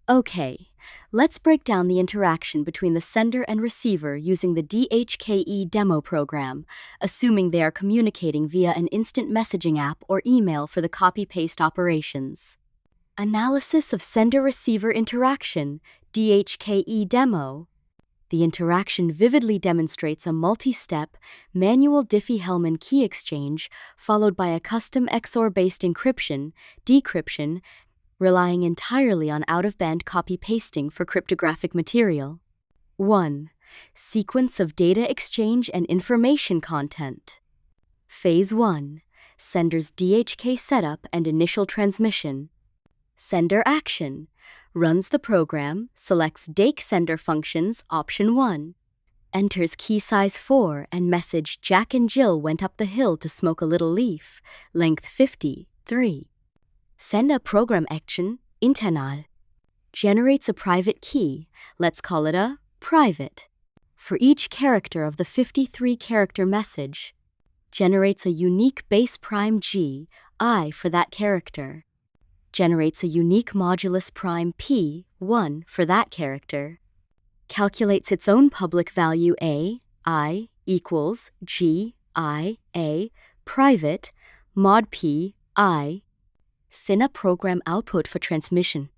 Okay, let's break down the interaction between the sender and receiver using the DHKE demo program, assuming they are communicating via an instant messaging app or email for the copy-paste operations. Analysis of sender-receiver interaction, DHKE demo. The interaction vividly demonstrates a multi-step, manual Diffie-Hellman key exchange followed by a custom XOR-based encryption, decryption, relying entirely on out-of-band copy-pasting for cryptographic material. 1. Sequence of data exchange and information content. Phase 1. Sender's DHK setup and initial transmission. Sender action. Runs the program, selects DAKE sender functions, option 1. Enters key size 4 and message Jack and Jill went up the hill to smoke a little leaf, length 50, 3. Send a program action, internal. Generates a private key, let's call it a private. For each character of the 53-character message, generates a unique base prime G, I for that character. Generates a unique modulus prime P, 1 for that character. Calculates its own public value A, I, equals G, I, A, private, mod P, I. Send a program output for transmission.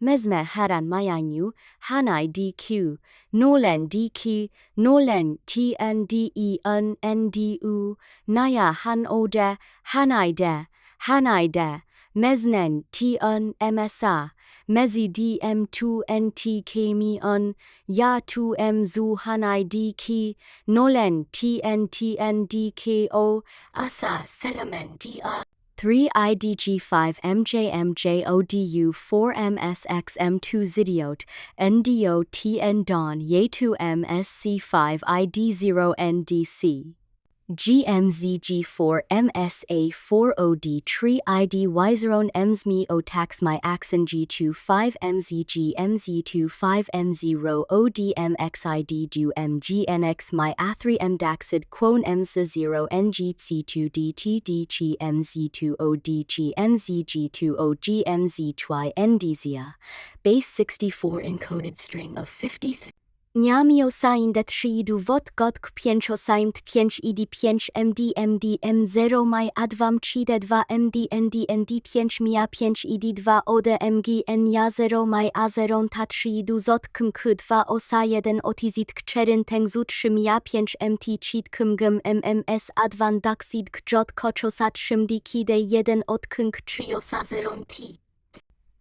Mesme haran mayanyu, hanai DQ, nolen DQ, nolen TNDEN NDU, naya han ode, hanai de, mesnen TN MSA, mezi DM2 NTK mi ya 2 mzu hanai DQ, nolen TN DKO, asa selamen DA. 3 IDG5 MJMJODU 4 MSXM2 Zidiot NDO TN Don Ye2 MSC5 ID0 NDC GMZG4 MSA4OD Tree ID Wizeron MZME Otax My Axon G2 5 MZG MZ2 5 M0 ODMXID Du MGNX My A3 MDAXid Quone MZ0 NGC2 DTD MZ2 ODG MZG2 OG MZ Twi NDZia Base 64 encoded string of 53. Niamio sign that shidu vot god kpięcio sign 5 id 5 md md m0 my advam chide 2 md nd nd 5 mia 5 id 2 ode mg n ja 0 my a0 ta shidu zot km k 2 osa 1 otizit kczerin tengzu 3 mia 5 mt chid kmgm mms advan daxid kjot koczosat szymdi kide 1 od knk 3 osa 0 t.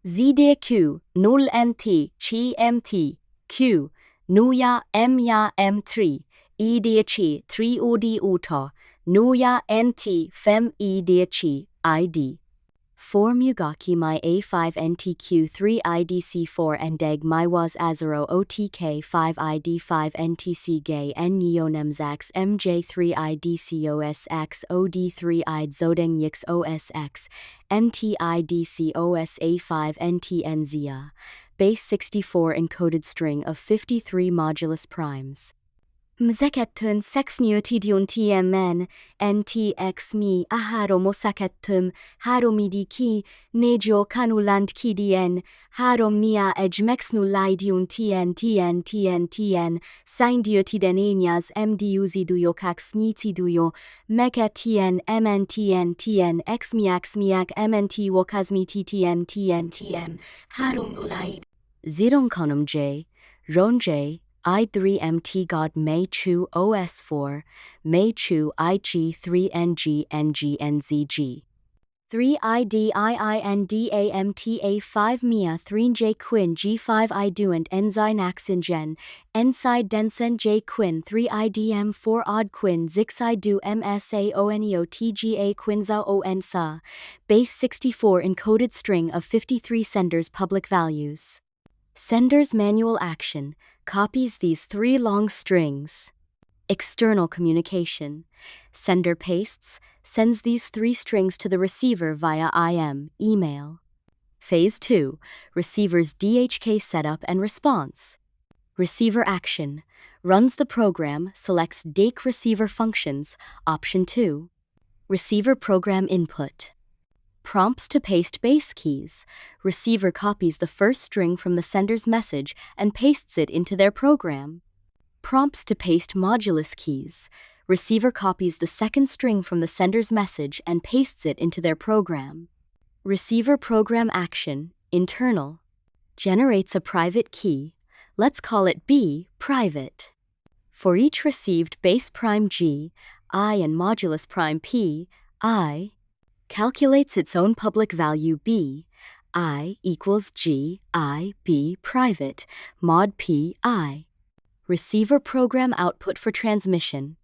ZDQ 0 nt chi mt q Nuya M3, EDHI 3 UD UTA, Nuya NT Fem EDHI ID. 4 Mugaki My A5 NTQ3 IDC4 Endeg Mywas Azero OTK 5 ID5 NTC Gay N Neonemzax MJ3 IDCOSX OD3 ID Zodeng Yix OSX MTIDCOS A5 NTNZia Base 64 encoded string of 53 modulus primes. Mzekettun sexniotidion tmn, ntx mi aharo mosakettum, haromidi ki, nejo kanuland kidien, harom nia ejmexnulaidion tn, sindiotidenenias mduziduyokax nitiduyo, meketien mntn, exmiax mnt wokazmititm, harom nulaid. Zironkonum j, ronj, I3MT God May Chu OS4, May Chu IG3NG NGNZG. 3 IDIINDAMTA5 Mia 3J Quinn G5 Iduant Enzyme Axingen, Enside Densen J Quinn 3 IDM4 Odd Quinn Zixidu MSAONEOTGA Quinza ONSA, Base 64 encoded string of 53 senders public values. Sender's manual action copies these 3 long strings. External communication. Sender pastes, sends these 3 strings to the receiver via IM, email. Phase 2, receiver's DHK setup and response. Receiver action, runs the program, selects DAKE receiver functions, option 2. Receiver program input. Prompts to paste base keys. Receiver copies the first string from the sender's message and pastes it into their program. Prompts to paste modulus keys. Receiver copies the second string from the sender's message and pastes it into their program. Receiver program action, internal. Generates a private key. Let's call it B, private. For each received base prime G, I and modulus prime P, I, calculates its own public value B, I equals G, I, B, private, mod P, I. Receiver program output for transmission.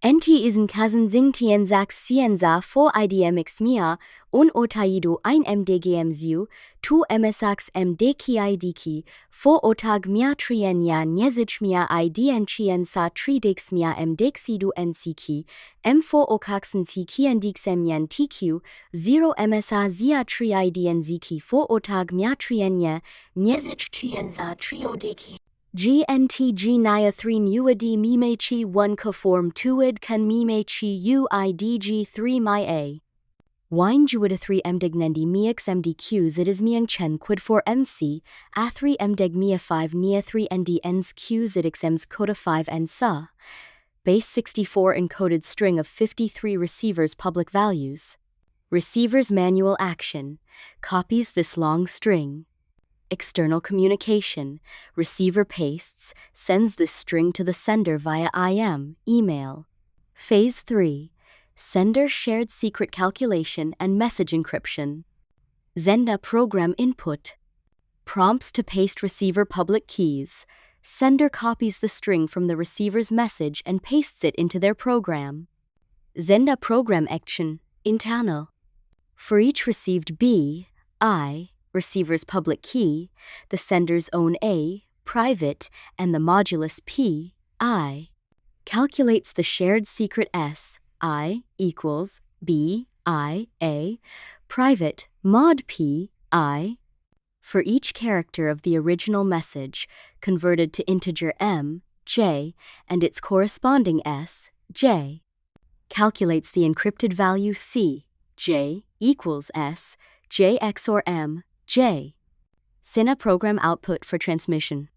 NT isen kazen zing tienzax sienza for IDMX mia, un otaido ein MDGMZU, tu MSAX MDKIDK, for otag mia trienia nyezich mia IDN chiensa tridix mia MDXidu NCK, M4 okaxen CKNDXMyan TQ, 0 MSA zia tri IDN ziki for otag mia trienia nyezich chienza triodeki. GNTG Nia 3 Nuadi Mimechi 1 Conform Tuid Kan Mimechi UIDG 3 My A. Wine Juida 3 Mdegnendi Mix MDQs it is Miang Chen Quid 4 MC, A3 Mdeg Mia 5 Nia 3 ND Ns Qs it XMs Coda 5 N Sa. Base 64 encoded string of 53 receivers public values. Receiver's manual action. Copies this long string. External communication. Receiver pastes, sends this string to the sender via IM, email. Phase 3. Sender shared secret calculation and message encryption. Zenda program input. Prompts to paste receiver public keys. Sender copies the string from the receiver's message and pastes it into their program. Zenda program action, internal. For each received B, I, receiver's public key, the sender's own A, private, and the modulus P, I, calculates the shared secret S, I equals B, I, A, private, mod P, I, for each character of the original message, converted to integer M, J, and its corresponding S, J, calculates the encrypted value C, J equals S, J XOR M, J. Sina program output for transmission.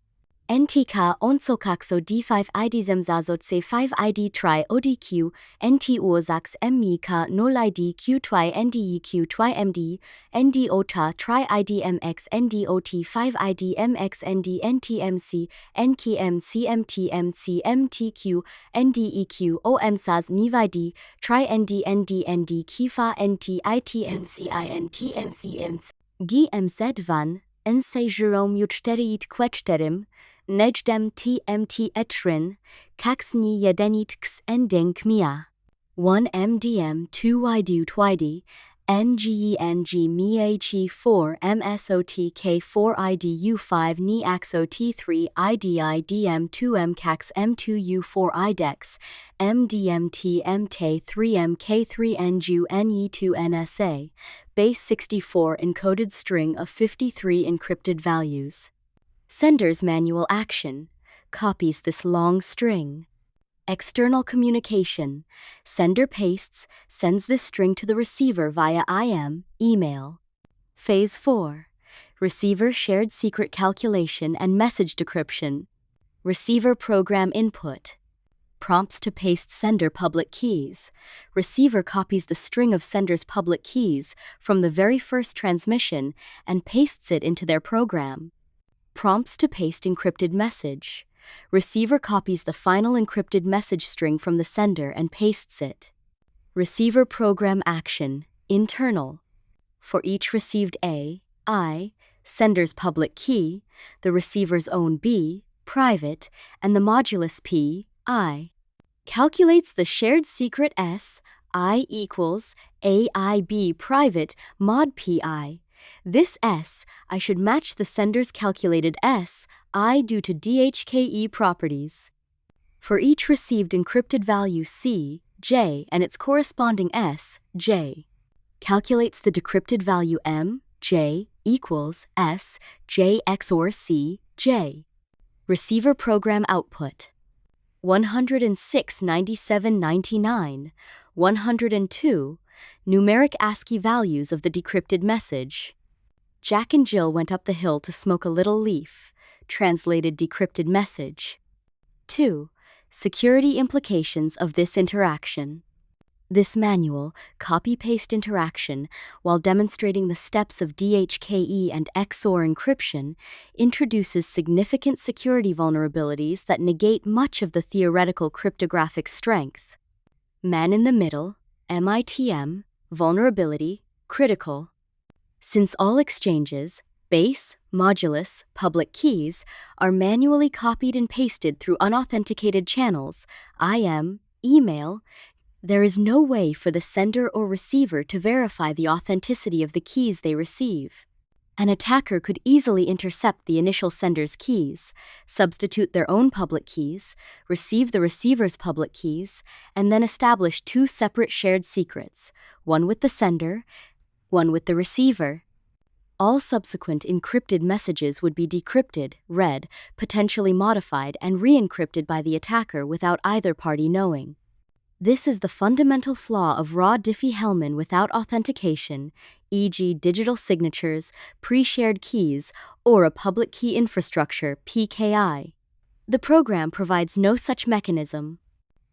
NTK onsokaxo D5 ID zemzazot se 5 ID tri ODQ, NT ursax MMika 0 ID Q twi NDEQ twi MD, NDOTA tri IDMX NDOT 5 ID MX ND NTMC, NKM CMT MTQ, NDEQ OMSAS NIVID, tri ND ND ND Kifa NT ITMC INTMCMC. GMZ1, Ensei Jerome Juczteriit Kwechterim, Nejdem TMT Etrin, Kaxni Jedenit X Ending Kmia. 1 MDM 2 YD Twidi, NGENG MIACHI 4 MSOTK 4 IDU 5 Ni AXO T3 IDIDM 2 MCAX M2U 4 IDEX, MDMT MT 3 MK3 NGU NE2 NSA, base 64 encoded string of 53 encrypted values. Sender's manual action. Copies this long string. External communication. Sender pastes, sends this string to the receiver via IM, email. Phase 4. Receiver shared secret calculation and message decryption. Receiver program input. Prompts to paste sender public keys. Receiver copies the string of sender's public keys from the very first transmission and pastes it into their program. Prompts to paste encrypted message. Receiver copies the final encrypted message string from the sender and pastes it. Receiver program action, internal. For each received A, I, sender's public key, the receiver's own B, private, and the modulus P, I, calculates the shared secret S, I equals AIB private mod PI. This S, I should match the sender's calculated S, I due to DHKE properties. For each received encrypted value C, J, and its corresponding S, J, calculates the decrypted value M, J, equals S, J XOR C, J. Receiver program output. 106 97 99, 102, numeric ASCII values of the decrypted message. Jack and Jill went up the hill to smoke a little leaf. Translated decrypted message. 2. Security implications of this interaction. This manual, copy-paste interaction, while demonstrating the steps of DHKE and XOR encryption, introduces significant security vulnerabilities that negate much of the theoretical cryptographic strength. Man in the middle, MITM, vulnerability, critical. Since all exchanges, base, modulus, public keys, are manually copied and pasted through unauthenticated channels, IM, email, there is no way for the sender or receiver to verify the authenticity of the keys they receive. An attacker could easily intercept the initial sender's keys, substitute their own public keys, receive the receiver's public keys, and then establish two separate shared secrets, one with the sender, one with the receiver. All subsequent encrypted messages would be decrypted, read, potentially modified, and re-encrypted by the attacker without either party knowing. This is the fundamental flaw of raw Diffie-Hellman without authentication, e.g. digital signatures, pre-shared keys, or a public key infrastructure, PKI. The program provides no such mechanism.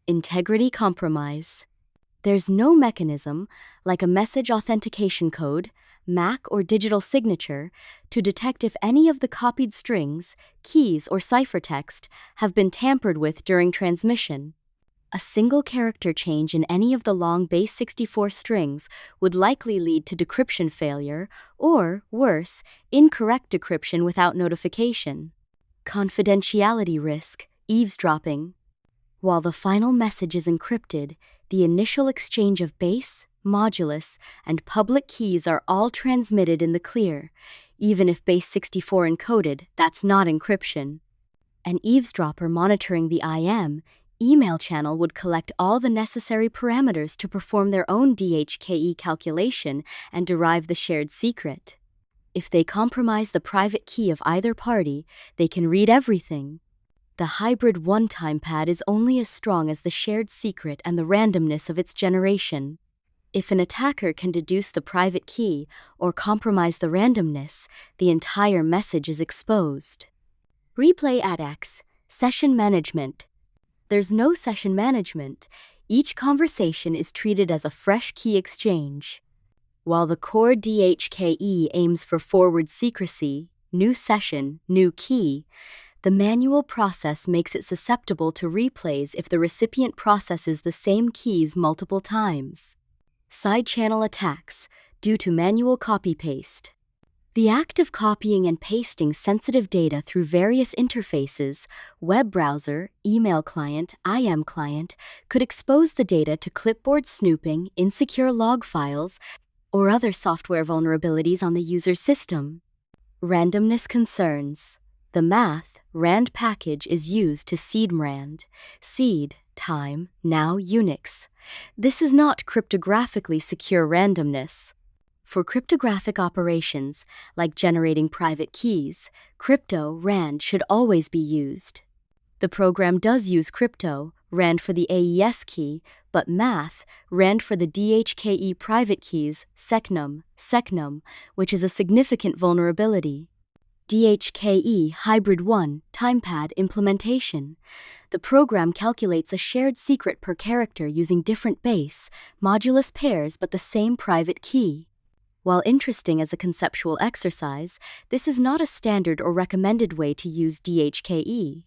Integrity compromise. There's no mechanism, like a message authentication code, MAC or digital signature, to detect if any of the copied strings, keys, or ciphertext have been tampered with during transmission. A single character change in any of the long base 64 strings would likely lead to decryption failure, or, worse, incorrect decryption without notification. Confidentiality risk, eavesdropping. While the final message is encrypted, the initial exchange of base, modulus, and public keys are all transmitted in the clear. Even if base 64 encoded, that's not encryption. An eavesdropper monitoring the IM, email channel would collect all the necessary parameters to perform their own DHKE calculation and derive the shared secret. If they compromise the private key of either party, they can read everything. The hybrid one-time pad is only as strong as the shared secret and the randomness of its generation. If an attacker can deduce the private key or compromise the randomness, the entire message is exposed. Replay ADX, session management. There's no session management. Each conversation is treated as a fresh key exchange. While the core DHKE aims for forward secrecy, new session, new key, the manual process makes it susceptible to replays if the recipient processes the same keys multiple times. Side-channel attacks, due to manual copy-paste. The act of copying and pasting sensitive data through various interfaces, web browser, email client, IM client, could expose the data to clipboard snooping, insecure log files, or other software vulnerabilities on the user's system. Randomness concerns. The math, RAND package is used to seed RAND. Seed, time, now Unix. This is not cryptographically secure randomness. For cryptographic operations, like generating private keys, crypto RAND should always be used. The program does use crypto RAND for the AES key, but math RAND for the DHKE private keys, SECNUM, which is a significant vulnerability. DHKE Hybrid 1 timepad implementation. The program calculates a shared secret per character using different base, modulus pairs but the same private key. While interesting as a conceptual exercise, this is not a standard or recommended way to use DHKE.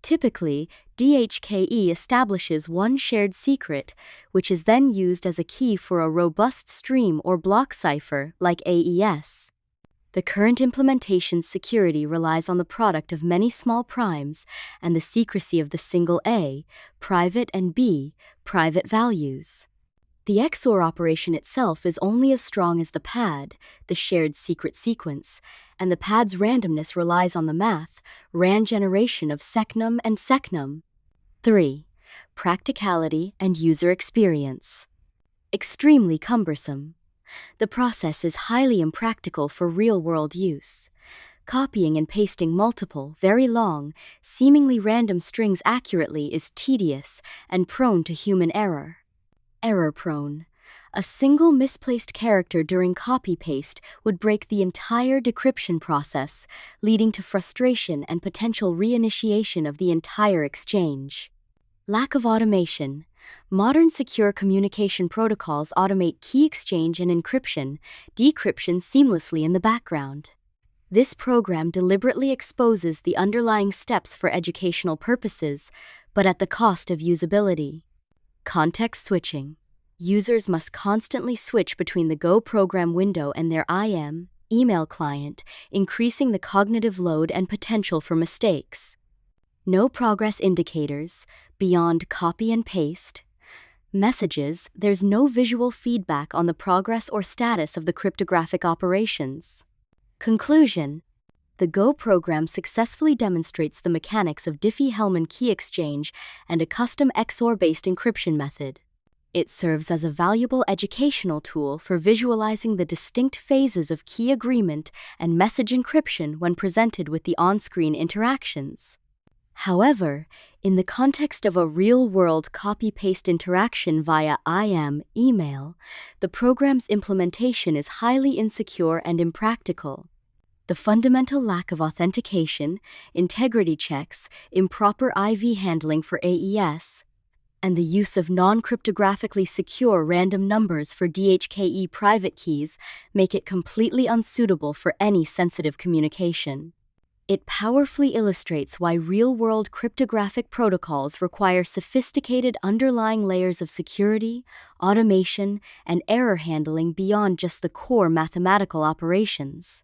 Typically, DHKE establishes one shared secret, which is then used as a key for a robust stream or block cipher like AES. The current implementation's security relies on the product of many small primes and the secrecy of the single A, private, and B, private values. The XOR operation itself is only as strong as the pad, the shared secret sequence, and the pad's randomness relies on the math, RAND generation of SECNUM and SECNUM. 3. Practicality and user experience. Extremely cumbersome. The process is highly impractical for real-world use. Copying and pasting multiple, very long, seemingly random strings accurately is tedious and prone to human error. Error-prone. A single misplaced character during copy-paste would break the entire decryption process, leading to frustration and potential reinitiation of the entire exchange. Lack of automation. Modern secure communication protocols automate key exchange and encryption, decryption seamlessly in the background. This program deliberately exposes the underlying steps for educational purposes, but at the cost of usability. Context switching. Users must constantly switch between the Go program window and their IM, email client, increasing the cognitive load and potential for mistakes. No progress indicators, beyond copy and paste. Messages, there's no visual feedback on the progress or status of the cryptographic operations. Conclusion. The Go program successfully demonstrates the mechanics of Diffie-Hellman key exchange and a custom XOR-based encryption method. It serves as a valuable educational tool for visualizing the distinct phases of key agreement and message encryption when presented with the on-screen interactions. However, in the context of a real-world copy-paste interaction via IM email, the program's implementation is highly insecure and impractical. The fundamental lack of authentication, integrity checks, improper IV handling for AES, and the use of non-cryptographically secure random numbers for DHKE private keys make it completely unsuitable for any sensitive communication. It powerfully illustrates why real-world cryptographic protocols require sophisticated underlying layers of security, automation, and error handling beyond just the core mathematical operations.